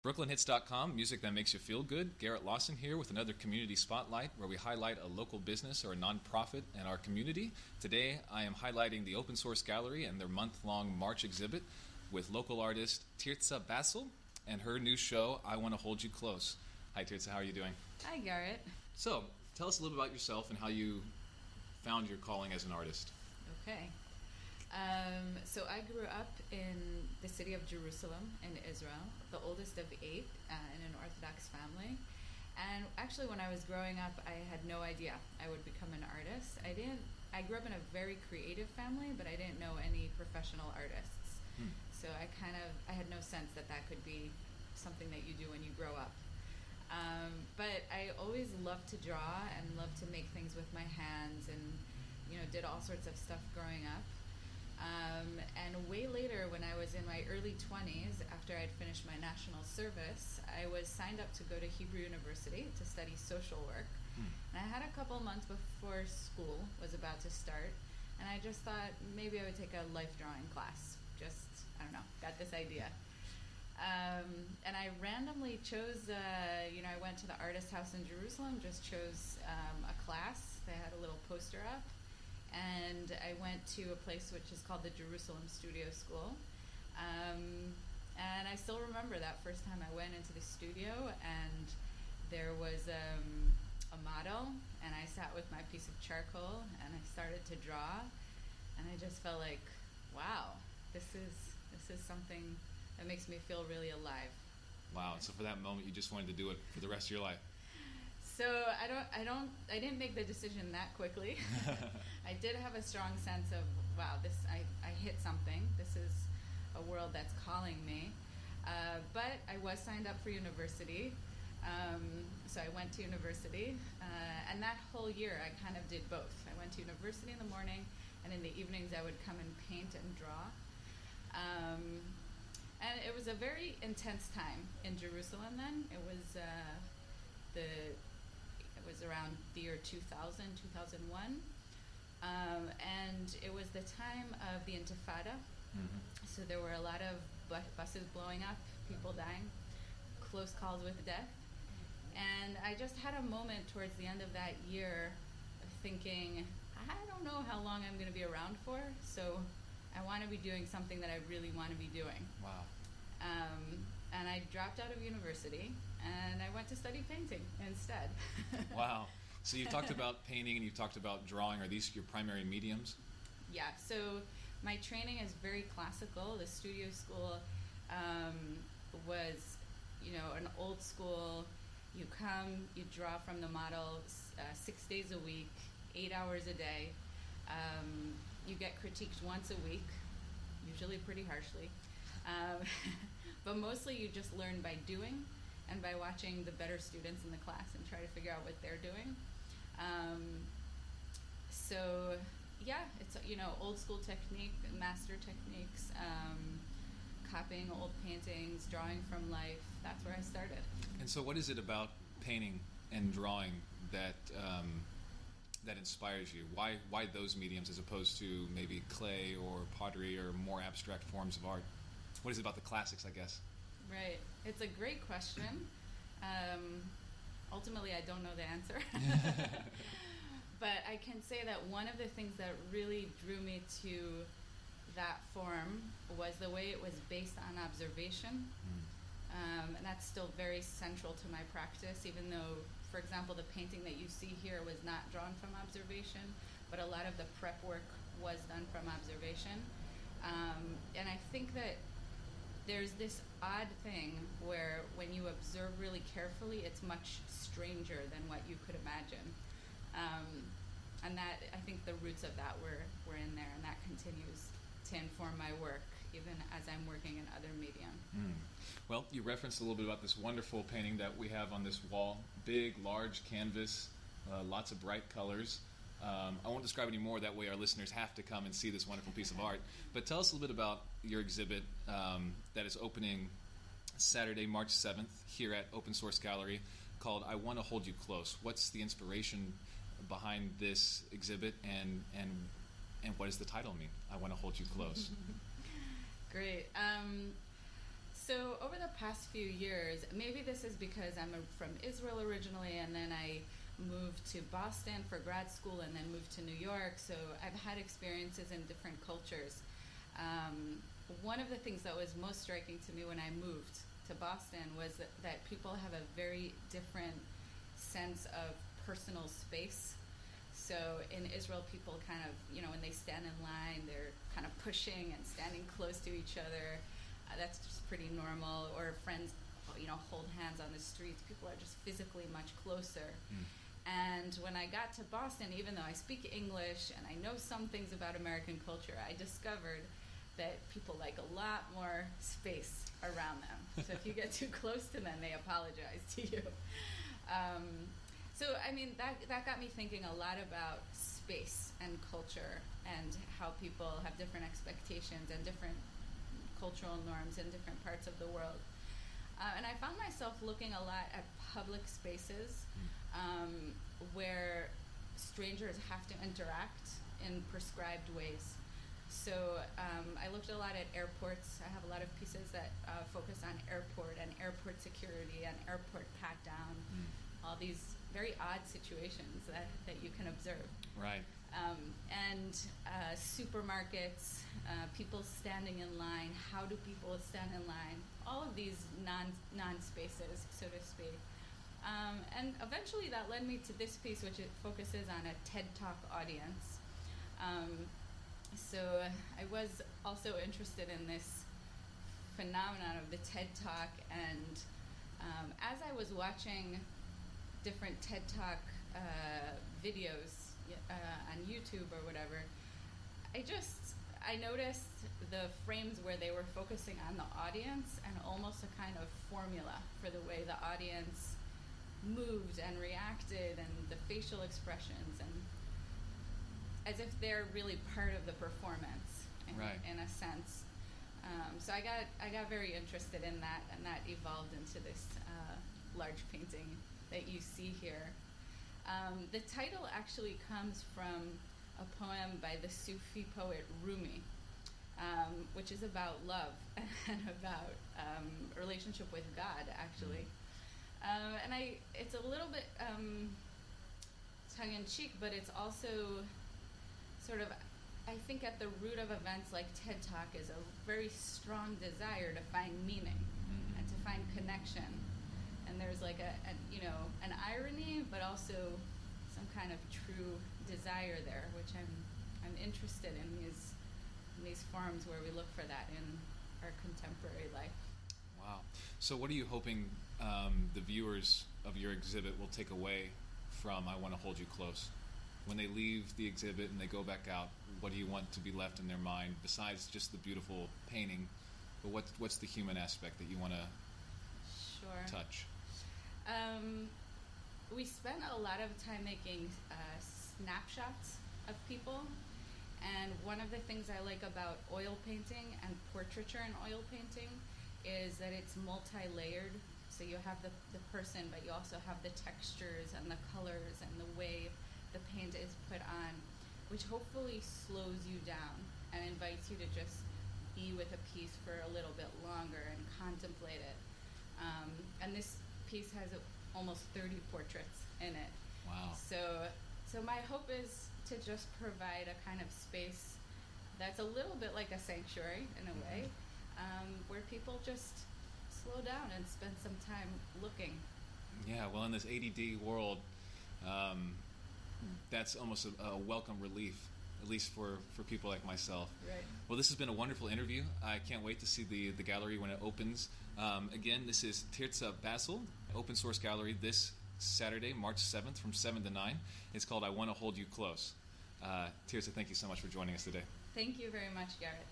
BrooklynHits.com, music that makes you feel good. Garrett Lawson here with another Community Spotlight where we highlight a local business or a nonprofit in our community. Today I am highlighting the Open Source Gallery and their month-long March exhibit with local artist Tirtzah Bassil and her new show, I Want to Hold You Close. Hi Tirtzah, how are you doing? Hi Garrett. So, tell us a little bit about yourself and how you found your calling as an artist. Okay. So I grew up in the city of Jerusalem in Israel, the oldest of 8 in an Orthodox family. And actually when I was growing up, I had no idea I would become an artist. I grew up in a very creative family, but I didn't know any professional artists. So I had no sense that could be something that you do when you grow up. But I always loved to draw and loved to make things with my hands and, did all sorts of stuff growing up. And way later, when I was in my early 20s, after I'd finished my national service, I was signed up to go to Hebrew University to study social work. And I had a couple months before school was about to start, and I just thought maybe I would take a life drawing class. Got this idea. And I randomly chose, I went to the Artist House in Jerusalem, just chose a class. They had a little poster up. And I went to a place which is called the Jerusalem Studio School. And I still remember that first time I went into the studio, and there was a model, and I sat with my piece of charcoal, and I started to draw, and I just felt like, wow, this is something that makes me feel really alive. Wow, so for that moment you just wanted to do it for the rest of your life. So I didn't make the decision that quickly. I did have a strong sense of, wow, I hit something. This is a world that's calling me. But I was signed up for university. So I went to university. And that whole year I kind of did both. I went to university in the morning, and in the evenings I would come and paint and draw. And it was a very intense time in Jerusalem then. It was around the year 2000, 2001. And it was the time of the Intifada. So there were a lot of buses blowing up, people dying, close calls with death. And I just had a moment towards the end of that year of thinking, I don't know how long I'm going to be around for, so I want to be doing something that I really want to be doing. Wow. And I dropped out of university, and I went to study painting instead. Wow. So you talked about painting and you talked about drawing. Are these your primary mediums? Yeah. So my training is very classical. The studio school was, an old school. You come, you draw from the model 6 days a week, 8 hours a day. You get critiqued once a week, usually pretty harshly. But mostly you just learn by doing and by watching the better students in the class and try to figure out what they're doing. So yeah, it's old school technique, master techniques, copying old paintings, drawing from life. That's where I started. And so what is it about painting and drawing that inspires you? Why those mediums as opposed to maybe clay or pottery or more abstract forms of art? What is it about the classics, I guess? Right. It's a great question. Ultimately, I don't know the answer. But I can say that one of the things that really drew me to that form was the way it was based on observation. And that's still very central to my practice, even though, for example, the painting that you see here was not drawn from observation, but a lot of the prep work was done from observation. And I think that there's this odd thing where when you observe really carefully, it's much stranger than what you could imagine. And that, I think the roots of that were in there, and that continues to inform my work, even as I'm working in other medium. Well, you referenced a little bit about this wonderful painting that we have on this wall. Big, large canvas, lots of bright colors. I won't describe any more, that way our listeners have to come and see this wonderful piece of art. But tell us a little bit about your exhibit that is opening Saturday, March 7th, here at Open Source Gallery, called I Want to Hold You Close. What's the inspiration behind this exhibit, and what does the title mean, I Want to Hold You Close? Great. So over the past few years, maybe this is because I'm from Israel originally, and then I moved to Boston for grad school, and then moved to New York. So I've had experiences in different cultures. One of the things that was most striking to me when I moved to Boston was that people have a very different sense of personal space. So in Israel, people kind of, when they stand in line, they're kind of pushing and standing close to each other. That's just pretty normal. Or friends, hold hands on the streets. People are just physically much closer. And when I got to Boston, even though I speak English and I know some things about American culture, I discovered that people like a lot more space around them. So if you get too close to them, they apologize to you. That got me thinking a lot about space and culture and how people have different expectations and different cultural norms in different parts of the world. And I found myself looking a lot at public spaces where strangers have to interact in prescribed ways. So I looked a lot at airports. I have a lot of pieces that focus on airport and airport security and airport pat-down, all these very odd situations that you can observe. Right. And supermarkets, people standing in line, how do people stand in line, all of these non-spaces, so to speak. And eventually that led me to this piece, which it focuses on a TED Talk audience. So I was also interested in this phenomenon of the TED Talk, and as I was watching different TED Talk videos on YouTube or whatever, I noticed the frames where they were focusing on the audience and almost a kind of formula for the way the audience moved and reacted and the facial expressions, and as if they're really part of the performance in a sense. So I got very interested in that, and that evolved into this large painting that you see here. The title actually comes from a poem by the Sufi poet Rumi, which is about love and about a relationship with God, actually. It's a little bit tongue-in-cheek, but it's also sort of, I think at the root of events like TED Talk is a very strong desire to find meaning and to find connection. And there's like an irony, but also some kind of true desire there, which I'm interested in these forums where we look for that in our contemporary life. Wow. So what are you hoping the viewers of your exhibit will take away from I Want to Hold You Close? When they leave the exhibit and they go back out, what do you want to be left in their mind besides just the beautiful painting? But what's the human aspect that you want to touch? We spent a lot of time making snapshots of people, and one of the things I like about oil painting and portraiture in oil painting is that it's multi-layered. So you have the person, but you also have the textures and the colors and the way the paint is put on, which hopefully slows you down and invites you to just be with a piece for a little bit longer and contemplate it. And this piece has almost 30 portraits in it. Wow. So my hope is to just provide a kind of space that's a little bit like a sanctuary in a way, where people just slow down and spend some time looking. Yeah, well, in this ADD world, that's almost a welcome relief, at least for people like myself. Right. Well, this has been a wonderful interview. I can't wait to see the gallery when it opens. Again, this is Tirtzah Bassil, open source gallery this Saturday, March 7th from 7 to 9. It's called I Want to Hold You Close. Tirtzah, thank you so much for joining us today. Thank you very much, Garrett.